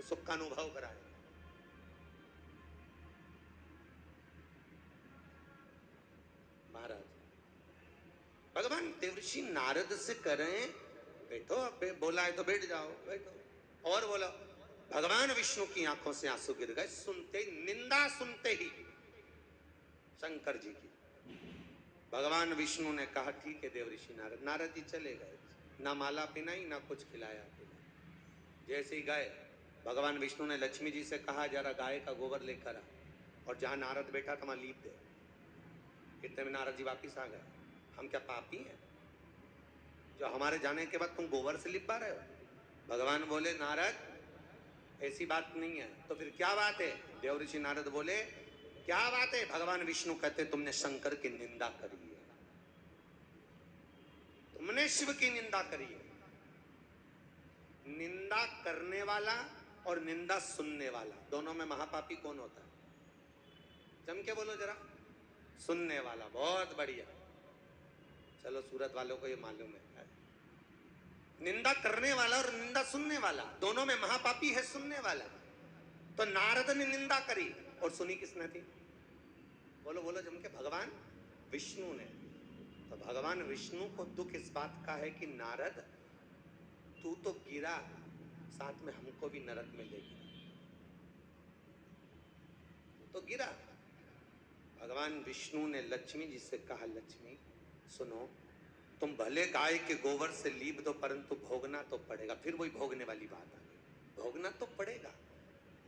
तो सुख का अनुभव कराएगा। महाराज भगवान देवर्षि नारद से करें, बैठो, अब बोला है तो बैठ जाओ, बैठो। और बोलो, भगवान विष्णु की आंखों से आंसू गिर गए सुनते ही, निंदा सुनते ही शंकर जी की। भगवान विष्णु ने कहा ठीक है देवर्षि नारद। नारद जी चले गए, ना माला पिनाई ना कुछ खिलाया पिलाया। जैसे ही गए, भगवान विष्णु ने लक्ष्मी जी से कहा जरा गाय का गोबर लेकर आ, और जहां नारद बैठा था वहां लीप दे। इतने में नारद जी वापिस आ गए। हम क्या पापी हैं जो हमारे जाने के बाद तुम गोबर से लिपा रहे हो? भगवान बोले नारद ऐसी बात नहीं है। तो फिर क्या बात है? देवर्षि नारद बोले क्या बात है? भगवान विष्णु कहते तुमने शंकर की निंदा करी है, तुमने शिव की निंदा करी है। निंदा करने वाला और निंदा सुनने वाला, दोनों में महापापी कौन होता है? जम के बोलो जरा। सुनने वाला। बहुत बढ़िया, चलो सूरत वालों को ये मालूम है। निंदा करने वाला और निंदा सुनने वाला, दोनों में महापापी है सुनने वाला। तो नारद ने निंदा करी और सुनी किसने थी? बोलो बोलो जम के। भगवान विष्णु ने। तो भगवान विष्णु को दुख इस बात का है कि नारद तू तो गिरा, साथ में हमको भी नरक में ले गिरा, तू तो गिरा। भगवान विष्णु ने लक्ष्मी जी से कहा लक्ष्मी सुनो, तुम भले गाय के गोबर से लीप दो परंतु भोगना तो पड़ेगा। फिर वही भोगने वाली बात आ गई, भोगना तो पड़ेगा।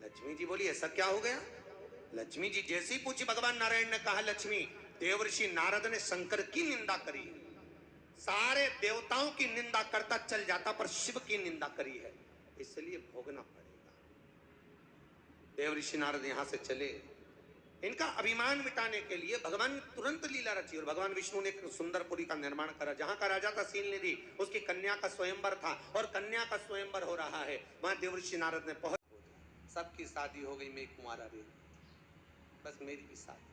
लक्ष्मी जी बोली ऐसा क्या हो गया? लक्ष्मी जी जैसे ही पूछी, भगवान नारायण ने कहा लक्ष्मी देवर्षि नारद ने शंकर की निंदा करी है, सारे देवताओं की निंदा करता चल जाता पर शिव की निंदा करी है, इसलिए भोगना पड़ेगा। देवर्षि नारद यहां से चले। इनका अभिमान मिटाने के लिए भगवान तुरंत लीला रची और भगवान विष्णु ने एक सुंदरपुरी का निर्माण करा। जहां का राजा था शीलनिधि, उसकी कन्या का स्वयंवर था और कन्या का स्वयंवर हो रहा है। वहां देवर्षि नारद ने पहुंच, सबकी शादी हो गई, मैं कुंवारा रही, बस मेरी भी शादी।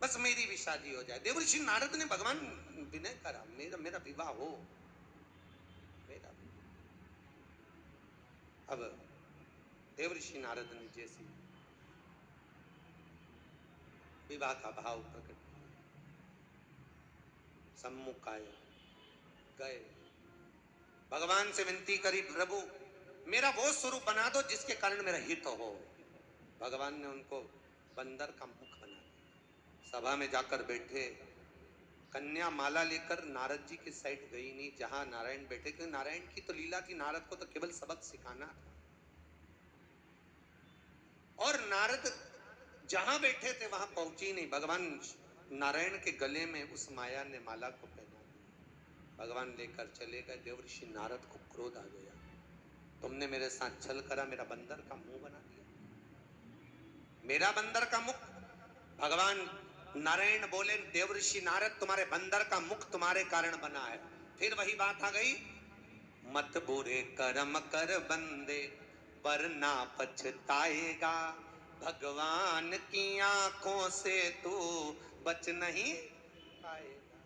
बस मेरी भी शादी हो जाए। देवर्षि नारद ने भगवान विनय करा, मेरा मेरा विवाह हो, मेरा। अब देवर्षि नारद ने जैसी विवाह का भाव प्रकट किया, सम्मुख आए, गए, भगवान से विनती करी प्रभु मेरा वो स्वरूप बना दो जिसके कारण मेरा हित हो। भगवान ने उनको बंदर का मुख बना दिया। सभा में जाकर बैठे, कन्या माला लेकर नारद जी की साइड गई नहीं जहां नारायण बैठे, क्योंकि नारायण की तो लीला थी, नारद को तो केवल सबक सिखाना था। और नारद जहां बैठे थे वहां पहुंची नहीं। भगवान नारायण के गले में उस माया ने माला को पहना दिया। भगवान लेकर चले गए। देवर्षि नारद को क्रोध आ गया, तुमने मेरे साथ छल करा, मेरा बंदर का मुंह बना दिया, मेरा बंदर का मुख। भगवान नारायण बोले देवर्षि नारद तुम्हारे बंदर का मुख तुम्हारे कारण बना है। फिर वही बात आ गई, मत बुरे कर्म कर बंदे वरना पछताएगा, भगवान की आंखों से तू बच नहीं पाएगा,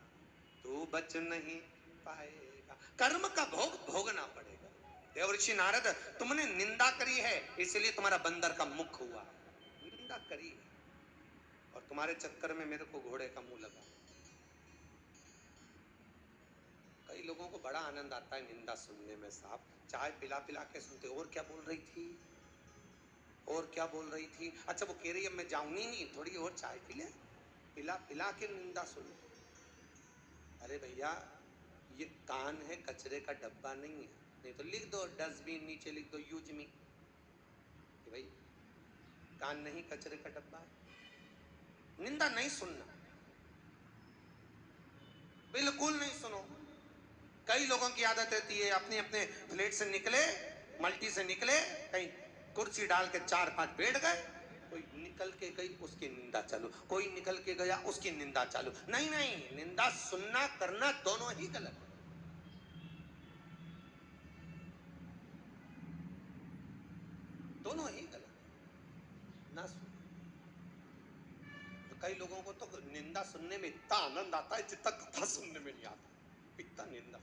तू बच नहीं पाएगा। कर्म का भोग भोगना पड़ेगा। देवर्षि नारद तुमने निंदा करी है इसलिए तुम्हारा बंदर का मुख हुआ, निंदा करी है और तुम्हारे चक्कर में मेरे को घोड़े का मुंह लगा। कई लोगों को बड़ा आनंद आता है निंदा सुनने में साहब, चाय पिला पिला के सुनते। और क्या बोल रही थी, और क्या बोल रही थी, अच्छा वो कह रही है मैं जाऊंगी नहीं, थोड़ी और चाय पी ले, पिला पिला के निंदा सुनो। अरे भैया ये कान है, कचरे का डब्बा नहीं है, नहीं तो लिख दो डस्टबिन, नीचे लिख दो यूज मी, कि भाई कान नहीं कचरे का डब्बा है। निंदा नहीं सुनना, बिल्कुल नहीं सुनो। कई लोगों की आदत रहती है अपने अपने फ्लैट से निकले, मल्टी से निकले, कहीं कुर्सी डाल के 4-5 बैठ गए, कोई निकल के गई उसकी निंदा चालू, कोई निकल के गया उसकी निंदा चालू। नहीं नहीं, निंदा सुनना करना दोनों ही गलत है, दोनों ही गलत है। ना सुन, तो कई लोगों को तो निंदा निंदा सुनने में इतना आनंद आता है जितना कथा सुनने में नहीं आता, इतना निंदा।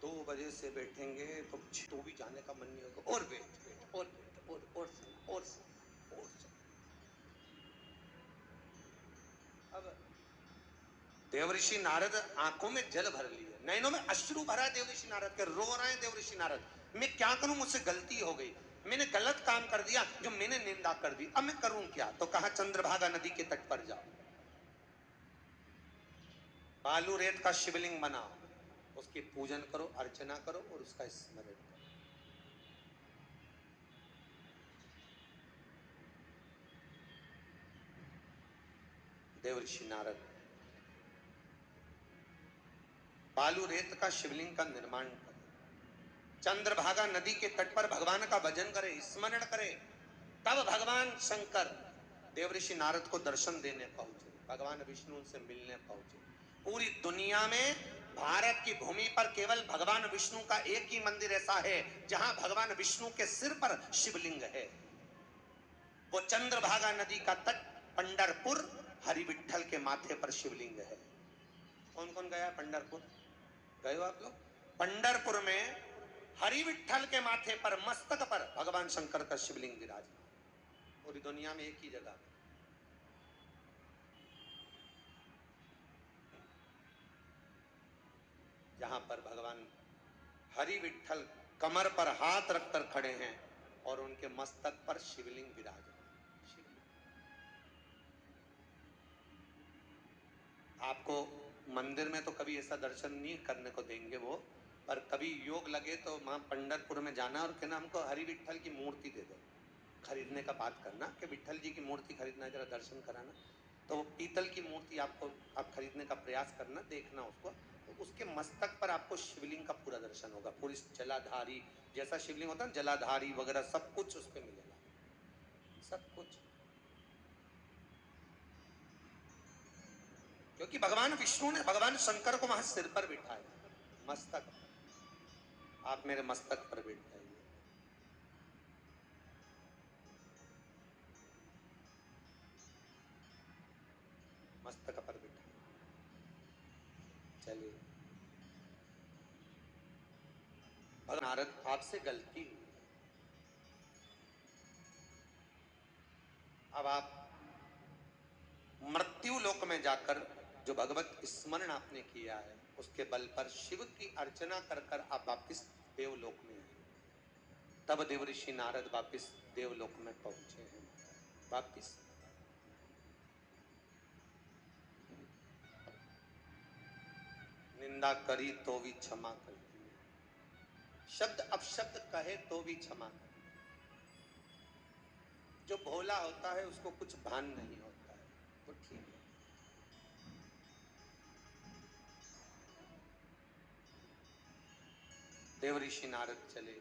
2 बजे से बैठेंगे तो भी जाने का मन नहीं होगा, और बैठ बैठ और बैठ और सुन और सुन और सुन। अब देवऋषि नारद आंखों में जल भर लिए, नैनों में अश्रु भरा देवऋषि नारद के, रो रहे हैं देवऋषि नारद, मैं क्या करूं, मुझसे गलती हो गई, मैंने गलत काम कर दिया, जो मैंने निंदा कर दी, अब मैं करूं क्या। तो कहा चंद्रभागा नदी के तट पर जाओ, बालू रेत का शिवलिंग बनाओ, उसकी पूजन करो, अर्चना करो और उसका स्मरण करो। देवऋषि नारद बालू रेत का शिवलिंग का निर्माण करे, चंद्रभागा नदी के तट पर भगवान का भजन करे, स्मरण करे। तब भगवान शंकर देवऋषि नारद को दर्शन देने पहुंचे, भगवान विष्णु उनसे मिलने पहुंचे। पूरी दुनिया में भारत की भूमि पर केवल भगवान विष्णु का एक ही मंदिर ऐसा है जहां भगवान विष्णु के सिर पर शिवलिंग है, वो चंद्रभागा नदी का तट पंढरपुर, हरि विठल के माथे पर शिवलिंग है। कौन कौन गया पंढरपुर, गए हो आप लोग? पंढरपुर में हरि विठल के माथे पर, मस्तक पर भगवान शंकर का शिवलिंग विराजमान, पूरी दुनिया में एक ही जगह। जहां पर भगवान हरि विठल कमर पर हाथ रखकर खड़े हैं और उनके मस्तक पर शिवलिंग विराजमान। आपको मंदिर में तो कभी ऐसा दर्शन नहीं करने को देंगे वो, पर कभी योग लगे तो वहां पंढरपुर में जाना और कहना हमको हरि विठल की मूर्ति दे दो, खरीदने का बात करना कि विठल जी की मूर्ति खरीदना, जरा दर्शन कराना। तो वो पीतल की मूर्ति आपको आप खरीदने का प्रयास करना, देखना उसको, तो उसके मस्तक पर आपको शिवलिंग का पूरा दर्शन होगा, पूरी जलाधारी जैसा शिवलिंग होता है, जलाधारी वगैरह सब कुछ उस पर मिलेगा, सब कुछ। क्योंकि भगवान विष्णु ने भगवान शंकर को वहां सिर पर बिठाया, मस्तक, आप मेरे मस्तक पर बैठ जाइए। मस्तक पर बैठा, चलिए। नारद आपसे गलती हुई, अब आप मृत्यु लोक में जाकर जो भगवत स्मरण आपने किया है उसके बल पर शिव की अर्चना कर कर आप वापिस देवलोक में आए। तब देवऋषि नारद वापिस देवलोक में पहुंचे हैं, वापिस। निंदा करी तो भी क्षमा करती है, शब्द अपशब्द कहे तो भी क्षमा करती। जो भोला होता है उसको कुछ भान नहीं होता है, तो ठीक है। देवऋषि नारद चले,